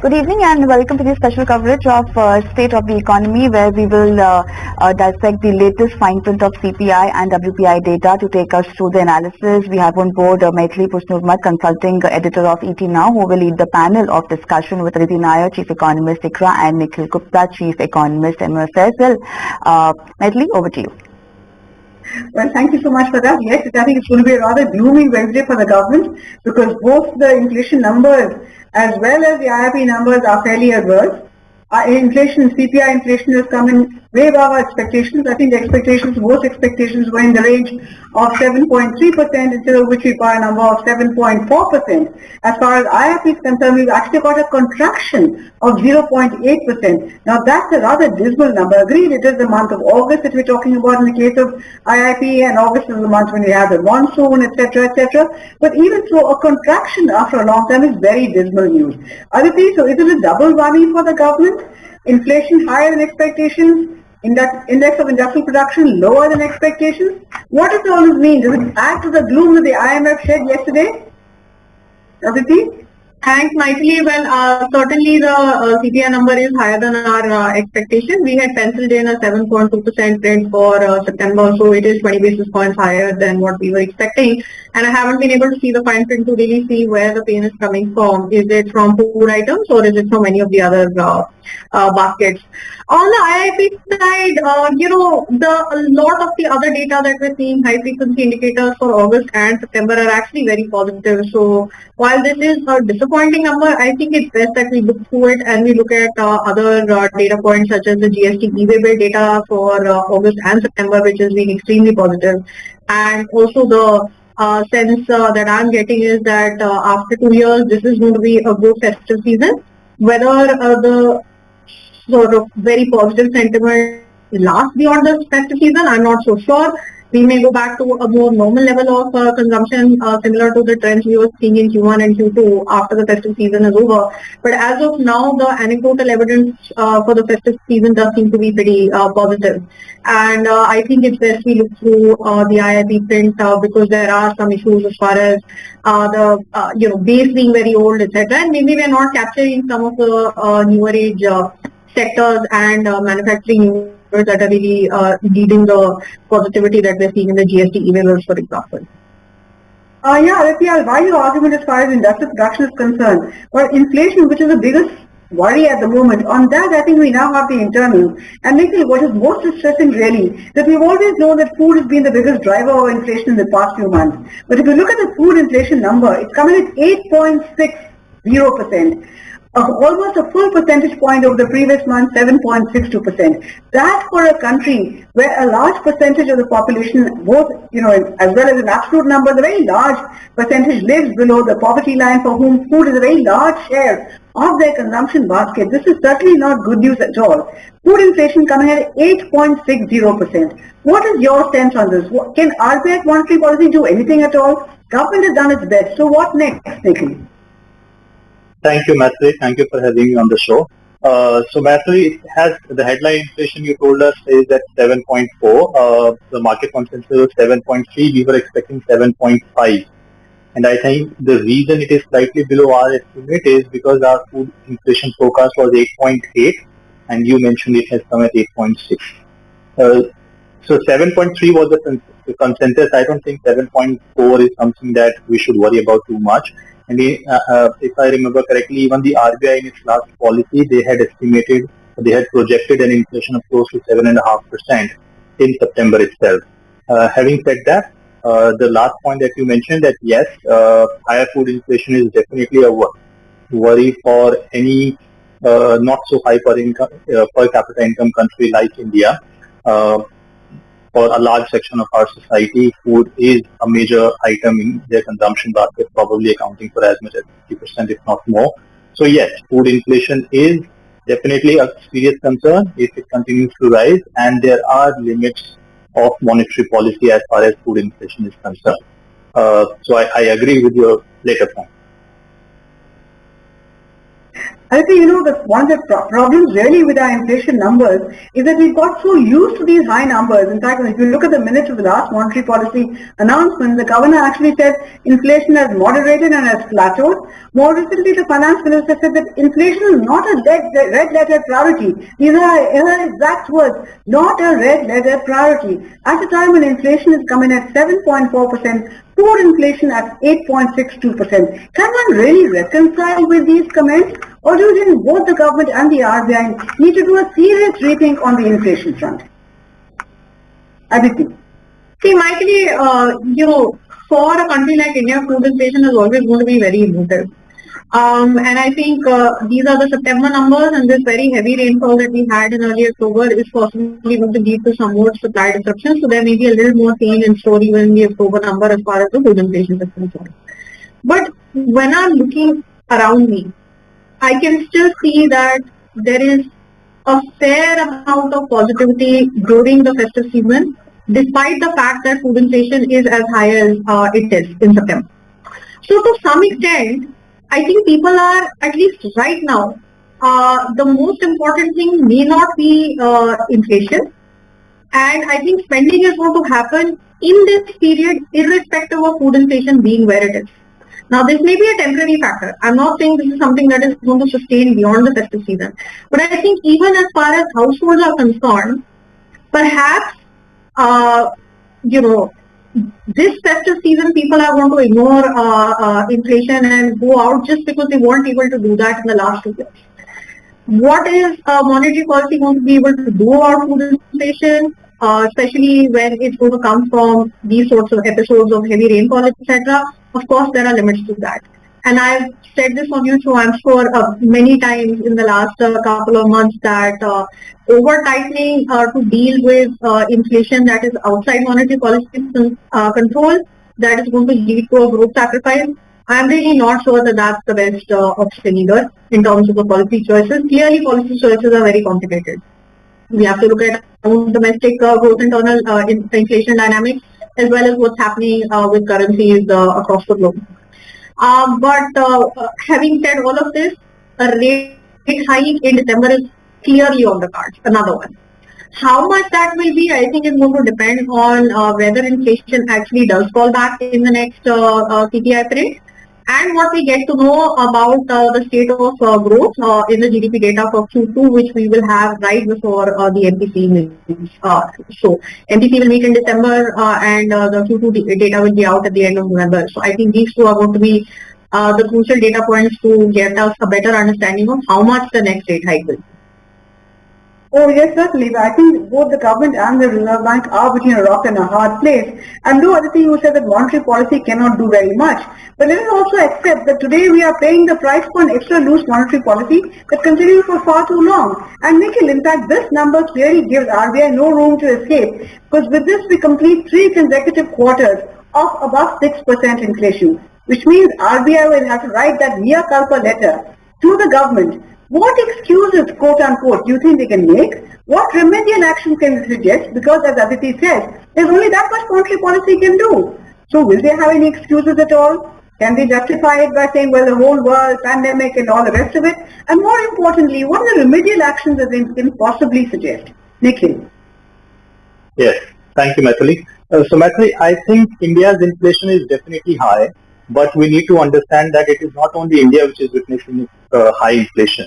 Good evening and welcome to the special coverage of State of the Economy, where we will dissect the latest fine print of CPI and WPI data. To take us through the analysis, we have on board Maithili Pushnurmat, consulting editor of ET Now, who will lead the panel of discussion with Aditi Nair, Chief Economist, ICRA, and Nikhil Gupta, Chief Economist, MOFSL. Maithili, over to you. Well, thank you so much for that. Yes, I think it's going to be a rather gloomy Wednesday for the government because both the inflation numbers as well as the IIP numbers are fairly adverse. CPI inflation has come in way above our expectations. I think most expectations were in the range of 7.3%, instead of which we got a number of 7.4%. As far as IIP is concerned, we've actually got a contraction of 0.8%. Now that's a rather dismal number. Agreed, it is the month of August that we're talking about in the case of IIP, and August is the month when we have the monsoon, etc., etc. But even so, a contraction after a long time is very dismal news. Aditi, so it is a double whammy for the government. Inflation higher than expectations, index of industrial production lower than expectations. What does all this mean? Does it add to the gloom that the IMF shed yesterday? Aditi? Thanks, Maithili. Well, certainly the CPI number is higher than our expectation. We had penciled in a 7.2% print for September, so it is 20 basis points higher than what we were expecting. And I haven't been able to see the fine print to really see where the pain is coming from. Is it from food items or is it from any of the other baskets? On the IIP side, a lot of the other data that we're seeing, high frequency indicators for August and September, are actually very positive. So while this is a disappointing number, I think it's best that we look through it and we look at other data points such as the GST e-way bill data for August and September, which has been extremely positive. And also the sense that I'm getting is that after 2 years, this is going to be a good festive season. Whether the sort of very positive sentiment lasts beyond the festive season, I'm not so sure. We may go back to a more normal level of consumption, similar to the trends we were seeing in Q1 and Q2 after the festive season is over. But as of now, the anecdotal evidence for the festive season does seem to be pretty positive. And I think it's best we look through the IIP print because there are some issues as far as the base being very old, etc. And maybe we're not capturing some of the newer age sectors and manufacturing that are really leading the positivity that we're seeing in the GST e-way bills, for example. Aditi, I'll buy your argument as far as industrial production is concerned. But inflation, which is the biggest worry at the moment, on that I think we now have the internals. And Nikhil, what is most distressing really, that we've always known that food has been the biggest driver of inflation in the past few months. But if you look at the food inflation number, it's coming at 8.60%. Almost a full percentage point over the previous month, 7.62%. That for a country where a large percentage of the population, both as well as an absolute number, the very large percentage lives below the poverty line, for whom food is a very large share of their consumption basket. This is certainly not good news at all. Food inflation coming at 8.60%. What is your sense on this? Can RBI monetary policy do anything at all? Government has done its best. So what next, Nikhil? Thank you, Maithili. Thank you for having me on the show. So Maithili, has the headline inflation you told us is at 7.4. The market consensus was 7.3. We were expecting 7.5. And I think the reason it is slightly below our estimate is because our food inflation forecast was 8.8, and you mentioned it has come at 8.6. So 7.3 was the consensus. I don't think 7.4 is something that we should worry about too much. And if I remember correctly, even the RBI in its last policy, they had projected an inflation of close to 7.5% in September itself. Having said that, the last point that you mentioned, that yes, higher food inflation is definitely a worry for any not so high per capita income country like India. For a large section of our society, food is a major item in their consumption basket, probably accounting for as much as 50%, if not more. So yes, food inflation is definitely a serious concern if it continues to rise, and there are limits of monetary policy as far as food inflation is concerned. So I agree with your later point. I think, one of the problems really with our inflation numbers is that we got so used to these high numbers. In fact, if you look at the minutes of the last monetary policy announcement, the governor actually said inflation has moderated and has plateaued. More recently, the finance minister said that inflation is not a red letter priority. These are her exact words, not a red letter priority. At a time when inflation is coming at 7.4%, core inflation at 8.62%. Can one really reconcile with these comments? Or do you think both the government and the RBI need to do a serious rethink on the inflation front? Aditi. See, Michael, for a country like India, food inflation is always going to be very emotive. And I think these are the September numbers, and this very heavy rainfall that we had in early October is possibly going to lead to some more supply disruptions. So there may be a little more pain in store even in the October number as far as the food inflation is concerned. But when I'm looking around me, I can still see that there is a fair amount of positivity during the festive season, despite the fact that food inflation is as high as it is in September. So to some extent, I think people are, at least right now, the most important thing may not be inflation. And I think spending is going to happen in this period, irrespective of food inflation being where it is. Now, this may be a temporary factor. I'm not saying this is something that is going to sustain beyond the festive season. But I think even as far as households are concerned, perhaps, this festive season, people are going to ignore inflation and go out just because they weren't able to do that in the last 2 years. What is monetary policy going to be able to do about food inflation, especially when it's going to come from these sorts of episodes of heavy rainfall, etc.? Of course, there are limits to that. And I've said this on YouTube, I'm sure, many times in the last couple of months that over-tightening to deal with inflation that is outside monetary policy control, that is going to lead to a growth sacrifice. I'm really not sure that that's the best option either in terms of the policy choices. Clearly, policy choices are very complicated. We have to look at our own domestic growth, internal inflation dynamics, as well as what's happening with currencies across the globe. But having said all of this, a rate hike in December is clearly on the cards, another one. How much that will be, I think is going to depend on whether inflation actually does fall back in the next CPI print, and what we get to know about the state of growth in the GDP data for Q2, which we will have right before the MPC meetings. So MPC will meet in December and the Q2 data will be out at the end of November. So I think these two are going to be the crucial data points to get us a better understanding of how much the next rate hike will be. Oh yes, certainly. I think both the government and the Reserve Bank are between a rock and a hard place. And though other thing you said that monetary policy cannot do very much, but let us also accept that today we are paying the price for an extra loose monetary policy that continues for far too long. And Nikhil, in fact, this number clearly gives RBI no room to escape, because with this we complete 3 consecutive quarters of above 6% inflation, which means RBI will have to write that mea culpa letter to the government. What excuses, quote unquote, do you think they can make? What remedial action can they suggest? Because as Aditi says, there's only that much monetary policy can do. So will they have any excuses at all? Can they justify it by saying, well, the whole world, pandemic and all the rest of it? And more importantly, what are the remedial actions that they can possibly suggest? Nikhil. Yes, thank you, Maithili. So Maithili, I think India's inflation is definitely high, but we need to understand that it is not only India which is witnessing high inflation.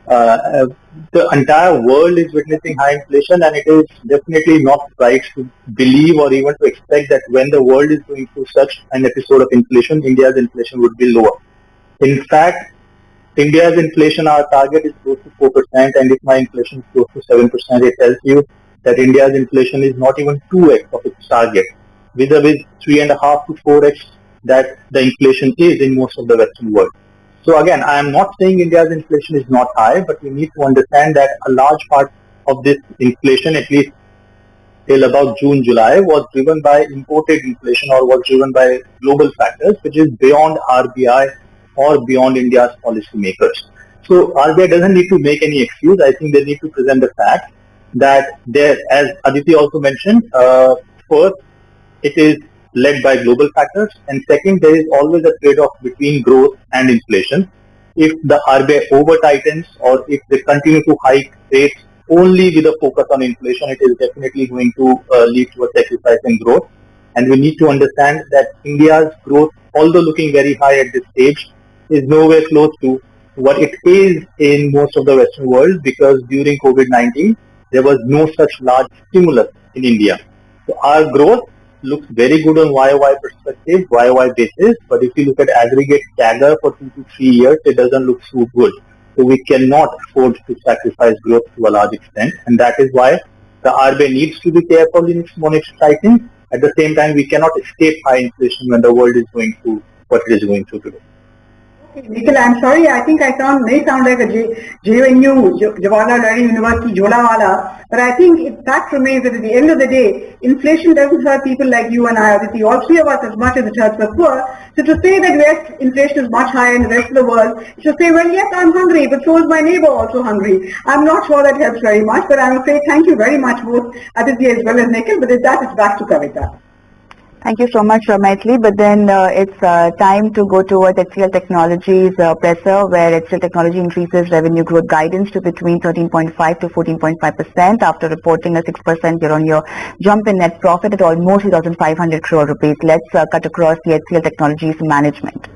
The entire world is witnessing high inflation, and it is definitely not right to believe or even to expect that when the world is going through such an episode of inflation, India's inflation would be lower. In fact, India's inflation, our target is close to 4%, and if my inflation is close to 7%, it tells you that India's inflation is not even 2x of its target, vis-a-vis 3.5 to 4x that the inflation is in most of the Western world. So again, I am not saying India's inflation is not high, but we need to understand that a large part of this inflation, at least till about June, July, was driven by imported inflation or was driven by global factors, which is beyond RBI or beyond India's policymakers. So RBI doesn't need to make any excuse. I think they need to present the fact that there, as Aditi also mentioned, first, it is led by global factors, and second, there is always a trade-off between growth and inflation. if the RBI over tightens or if they continue to hike rates only with a focus on inflation, it is definitely going to lead to a sacrifice in growth. And we need to understand that India's growth, although looking very high at this stage, is nowhere close to what it is in most of the Western world, because during COVID-19, there was no such large stimulus in India. So our growth looks very good on YOY perspective, YOY basis, but if you look at aggregate CAGR for 2 to 3 years, it doesn't look so good. So we cannot afford to sacrifice growth to a large extent, and that is why the RBI needs to be careful in its monetary tightening. At the same time, we cannot escape high inflation when the world is going through what it is going through today. Nikhil, I'm sorry, I think I may sound like a JNU, Jawaharlal Nehru University, Jolawala, but I think the fact remains that at the end of the day, inflation doesn't hurt people like you and I, Aditi, all three of us, as much as it hurts the poor. So to say that yes, inflation is much higher in the rest of the world, to say, well, yes, I'm hungry, but so is my neighbor also hungry. I'm not sure that helps very much, but I'm afraid thank you very much both Aditi as well as Nikhil, but with that, it's back to Kavita. Thank you so much, Maithili. But then it's time to go towards HCL Technologies presser, where HCL Technology increases revenue growth guidance to between 13.5 to 14.5% after reporting a 6% year-on-year jump in net profit at almost 3,500 crore rupees. Let's cut across the HCL Technologies management.